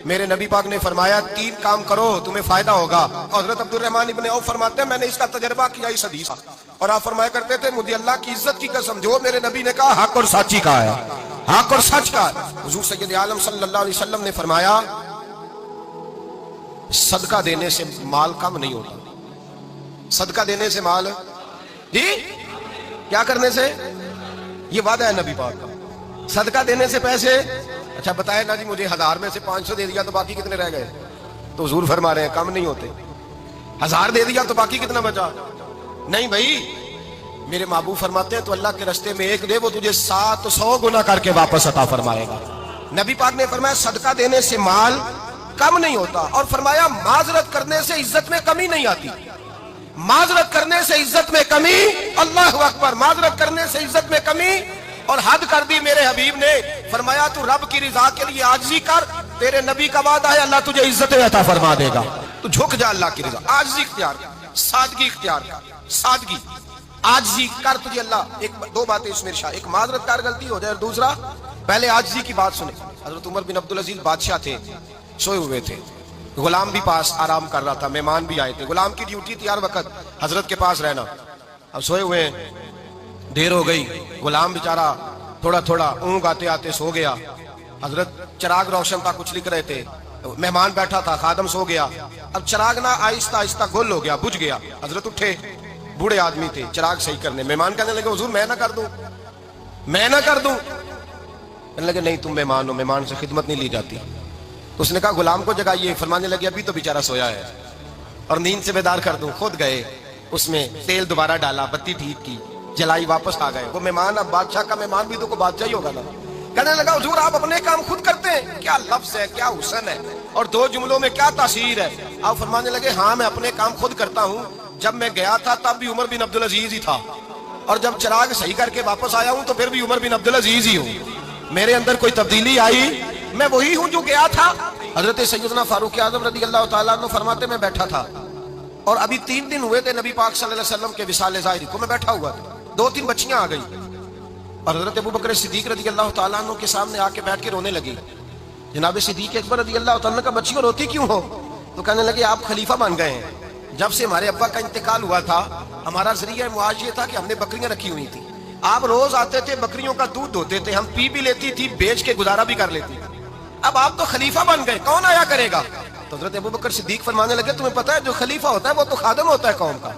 میرے نبی پاک نے فرمایا 3 کام کرو تمہیں فائدہ ہوگا. حضرت عبدالرحمن ابن عوف فرماتے ہیں میں نے اس کا تجربہ کیا اس حدیث کا, اور آپ فرمایا کرتے تھے مجھے اللہ کی عزت کی قسم جو میرے نبی نے کہا حق اور سچی کہا ہے, حق اور سچ کا. حضور سید عالم صلی اللہ علیہ وسلم نے فرمایا صدقہ دینے سے مال کم نہیں ہوتا. صدقہ دینے سے مال جی کیا کرنے سے, یہ وعدہ ہے نبی پاک کا. صدقہ دینے سے پیسے, اچھا بتائے نا جی مجھے 1000 میں سے 500 دے دیا تو باقی کتنے رہ گئے, تو حضور فرما رہے ہیں کم نہیں ہوتے. 1000 دے دیا تو باقی کتنا بچا, نہیں بھائی میرے محبوب فرماتے ہیں تو اللہ کے راستے میں 1 دے وہ تجھے 700 گنا کر کے واپس عطا فرمائے گا. نبی پاک نے فرمایا صدقہ دینے سے مال کم نہیں ہوتا, اور فرمایا معذرت کرنے سے عزت میں کمی نہیں آتی. معذرت کرنے سے عزت میں کمی, اللہ اکبر, معذرت کرنے سے عزت میں کمی. اور حد کر دی میرے حبیب نے, فرمایا تو رب کی رضا کے لیے عاجزی کر, تیرے نبی کا وعدہ ہے اللہ تجھے عزت عطا فرما دے گا. تو جھک جا اللہ کی رضا, عاجزی اختیار کر, سادگی اختیار کر, سادگی عاجزی کر, تجھے اللہ 2 باتیں اس میں ارشاد, ایک معذرت کار غلطی ہو جائے, اور دوسرا پہلے عاجزی کی بات سنیں. حضرت عمر بن عبدالعزیز بادشاہ تھے, سوئے ہوئے تھے, غلام بھی پاس آرام کر رہا تھا, مہمان بھی آئے تھے. غلام کی ڈیوٹی تھی ہر وقت حضرت کے پاس رہنا. اب سوئے ہوئے ہیں, دیر ہو گئی, غلام بیچارہ تھوڑا تھوڑا اونگ آتے آتے سو گیا. حضرت چراغ روشن تھا, کچھ لکھ رہے تھے, مہمان بیٹھا تھا, خادم سو گیا. اب چراغ نہ آہستہ آہستہ گل ہو گیا, بجھ گیا. حضرت اٹھے, بوڑھے آدمی تھے, چراغ صحیح کرنے. مہمان کہنے لگے حضور میں نہ کر دوں, میں نہ کر دوں. کہنے لگے نہیں تم مہمان ہو, مہمان سے خدمت نہیں لی جاتی. تو اس نے کہا غلام کو جگائیے. فرمانے لگے ابھی تو بیچارہ سویا ہے اور نیند سے بیدار کر دوں. خود گئے, اس میں تیل دوبارہ ڈالا, بتی ٹھیک کی, جلائی, واپس آ گئے. وہ مہمان, اب بادشاہ کا مہمان بھی تو کو بادشاہ ہی ہوگا نا. کہنے لگا حضور آپ اپنے کام خود کرتے ہیں, کیا لفظ ہے, کیا حسن ہے, اور 2 جملوں میں کیا تاثیر ہے. آپ فرمانے لگے ہاں میں اپنے کام خود کرتا ہوں, جب میں گیا تھا تب بھی عمر بن عبدالعزیز ہی تھا, اور جب چراغ صحیح کر کے واپس آیا ہوں تو پھر بھی عمر بن عبدالعزیز ہی ہوں. میرے اندر کوئی تبدیلی آئی, میں وہی ہوں جو گیا تھا. حضرت سیدنا فاروق اعظم رضی اللہ تعالیٰ عنہ فرماتے میں بیٹھا تھا, اور ابھی 3 دن ہوئے تھے نبی پاک صلی اللہ علیہ وسلم کے وصال ظاہری کو, میں بیٹھا ہوا تھا, 2-3 بچیاں آ گئی, اور حضرت ابو بکر صدیق رضی اللہ تعالیٰ عنہ کے سامنے آ کے بیٹھ کے رونے لگی. جناب صدیق اکبر رضی اللہ تعالیٰ عنہ کا بچیوں روتی کیوں ہو؟ تو کہنے لگے آپ خلیفہ بن گئے ہیں, جب سے ہمارے ابا کا انتقال ہوا تھا ہمارا ذریعہ معاش یہ تھا کہ ہم نے بکریاں رکھی ہوئی تھی, آپ روز آتے تھے, بکریوں کا دودھ دھوتے تھے, ہم پی بھی لیتی تھی, بیچ کے گزارا بھی کر لیتی. اب آپ تو خلیفہ بن گئے, کون آیا کرے گا؟ تو حضرت ابو بکر صدیق فرمانے لگے تمہیں پتہ ہے جو خلیفہ ہوتا ہے وہ تو خادم ہوتا ہے قوم کا,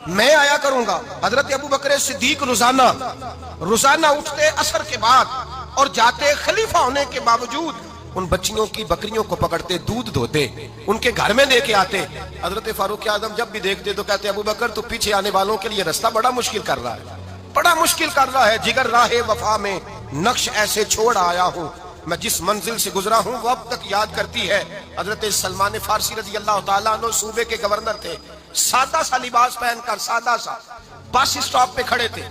میں آیا کروں گا. حضرت ابو بکر صدیق روزانہ اٹھتے عصر کے بعد اور جاتے, خلیفہ ہونے کے باوجود ان بچیوں کی بکریوں کو پکڑتے, دودھ دھوتے, ان کے گھر میں لے کے آتے. حضرت فاروق اعظم جب بھی دیکھتے تو کہتے ابو بکر تو پیچھے آنے والوں کے لیے راستہ بڑا مشکل کر رہا ہے, بڑا مشکل کر رہا ہے. جگر راہ وفا میں نقش ایسے چھوڑ آیا ہوں, میں جس منزل سے گزرا ہوں وہ اب تک یاد کرتی ہے. حضرت سلمان فارسی رضی اللہ تعالیٰ عنہ صوبے کے گورنر تھے, سادہ سا لباس پہن کر, سادہ سا, بس اسٹاپ پہ کھڑے تھے,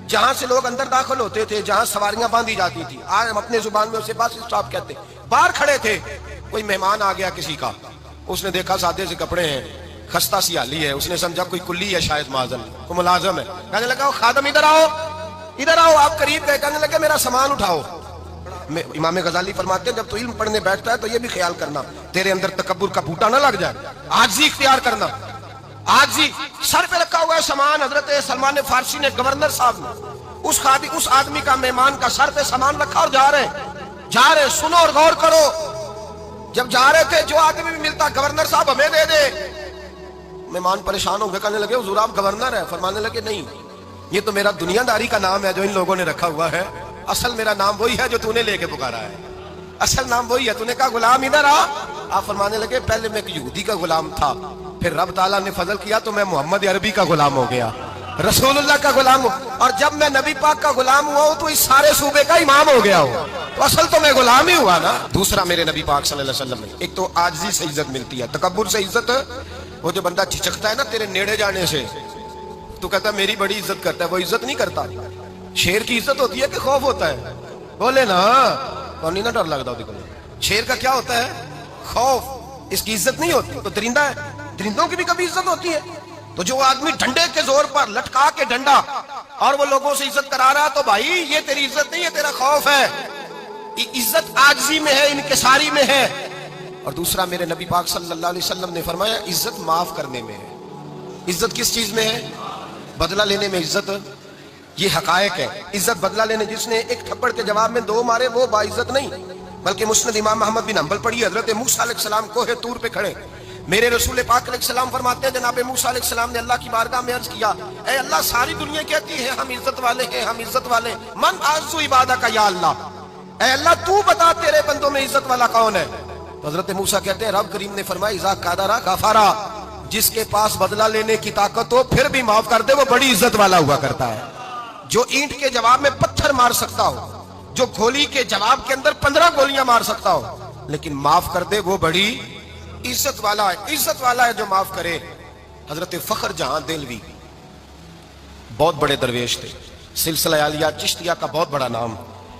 جہاں سے لوگ اندر داخل ہوتے تھے, جہاں سواریاں باندھی جاتی تھی, آج ہم اپنے زبان میں اسے بس اسٹاپ کہتے. باہر کھڑے تھے, کوئی مہمان آ گیا کسی کا, اس نے دیکھا سادے سے کپڑے ہیں, خستہ سی حالی ہے, اس نے سمجھا کوئی کلی ہے شاید, معذل کوئی ملازم ہے. کہنے لگا خادم ادھر آؤ, ادھر آؤ. آپ قریب گئے, کہنے لگے میرا سامان اٹھاؤ. امام غزالی فرماتے ہیں جب تو علم پڑھنے بیٹھتا ہے تو یہ بھی خیال کرنا تیرے اندر تکبر کا بوٹا نہ لگ جائے, عاجزی اختیار کرنا. عاجزی, سر پہ رکھا ہوا ہے سامان. حضرت سلمان فارسی نے, گورنر صاحب نے, اس آدمی کا, مہمان کا سر پہ سامان رکھا اور جا رہے. سنو اور غور کرو, جب جا رہے تھے جو آدمی بھی ملتا گورنر صاحب ہمیں دے دے. مہمان پریشان ہو گئے, کہنے لگے حضور آپ گورنر ہیں؟ فرمانے لگے نہیں, یہ تو میرا دنیا داری کا نام ہے جو ان لوگوں نے رکھا ہوا ہے, اصل میرا نام وہی ہے جو تو نے لے کے پکارا ہے, اصل نام وہی ہے. تو نے کہا غلام ادھر آ. آپ فرمانے لگے پہلے میں ایک یہودی کا غلام تھا, پھر رب تعالیٰ نے فضل کیا تو میں محمد عربی کا غلام ہو گیا, رسول اللہ کا غلام ہوں, اور جب میں نبی پاک کا غلام ہوا ہوں تو اس سارے صوبے کا امام ہو گیا ہوں, تو اصل تو میں غلام ہی ہوا نا. دوسرا میرے نبی پاک صلی اللہ علیہ وسلم نے, ایک تو عاجزی سے عزت ملتی ہے, تکبر سے عزت, وہ جو بندہ جھجکتا ہے نا تیرے نیڑے جانے سے, تو کہتا ہے میری بڑی عزت کرتا ہے, وہ عزت نہیں کرتا. شیر کی عزت ہوتی ہے کہ خوف ہوتا ہے؟ بولے نا, تو نہیں نہ ڈر لگتا ہوتی. شیر کا کیا ہوتا ہے؟ خوف, اس کی عزت نہیں ہوتی. تو درندہ ہے, درندوں کی بھی کبھی عزت ہوتی ہے. تو جو آدمی ڈنڈے کے زور پر لٹکا کے ڈنڈا اور وہ لوگوں سے عزت کرا رہا, تو بھائی یہ تیری عزت نہیں ہے, تیرا خوف ہے. عزت عاجزی میں ہے, انکساری میں ہے. اور دوسرا میرے نبی پاک صلی اللہ علیہ وسلم نے فرمایا عزت معاف کرنے میں ہے. عزت کس چیز میں ہے؟ بدلہ لینے میں عزت. یہ حقائق ہے. عزت بدلہ لینے، جس نے ایک تھپڑ کے جواب میں 2 مارے وہ باعزت نہیں. بلکہ مسند امام محمد بن حنبل پڑھی، حضرت موسیٰ علیہ السلام کوہ طور پہ کھڑے، میرے رسول پاک علیہ السلام فرماتے ہیں جناب موسیٰ علیہ السلام نے اللہ کی بارگاہ میں عرض کیا، اے اللہ ساری دنیا کہتی ہے ہم عزت والے ہیں، ہم عزت والے، من اعز عبادک یا اللہ، اے اللہ تو بتا تیرے بندوں میں عزت والا کون ہے؟ تو حضرت موسیٰ کہتے ہیں رب کریم نے فرمایا اذا قادر غفر، جس کے پاس بدلہ لینے کی طاقت ہو پھر بھی معاف کر دے وہ بڑی عزت والا ہوا کرتا ہے. جو اینٹ کے جواب میں پتھر مار سکتا ہو، جو گولی کے جواب کے اندر 15 گولیاں مار سکتا ہو لیکن معاف کر دے وہ بڑی عزت والا ہے. عزت والا ہے جو معاف کرے. حضرت فخر جہاں دہلوی بہت بڑے درویش تھے، سلسلہ عالیہ چشتیہ کا بہت بڑا نام،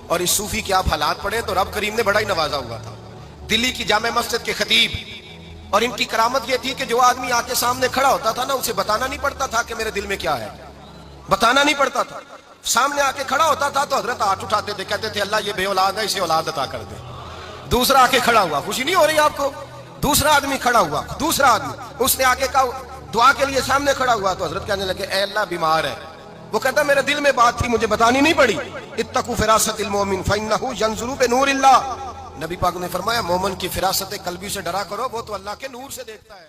اور اس صوفی کے آپ حالات پڑھیں تو رب کریم نے بڑا ہی نوازا ہوا تھا. دلی کی جامع مسجد کے خطیب، اور ان کی کرامت یہ تھی کہ جو آدمی آ کے سامنے کھڑا ہوتا تھا نا اسے بتانا نہیں پڑتا تھا کہ میرے دل میں کیا ہے، بتانا نہیں پڑتا تھا. سامنے آ کے کھڑا ہوتا تھا تو حضرت ہاتھ اٹھاتے تھے، کہتے تھے اللہ یہ بے اولاد ہے اسے اولاد عطا کر دے. دوسرا آ کے کھڑا ہوا، خوشی نہیں ہو رہی آپ کو؟ دوسرا آدمی کھڑا ہوا، دوسرا آدمی اس نے آ کے کہا دعا کے لیے سامنے کھڑا ہوا تو حضرت کہنے لگے اے اللہ بیمار ہے. وہ کہتا میرے دل میں بات تھی مجھے بتانی نہیں پڑی. اتقوا فراست المؤمن فانه ينظر بنور اللہ. نبی پاک نے فرمایا مومن کی فراست قلبی سے ڈرا کرو، وہ تو اللہ کے نور سے دیکھتا ہے.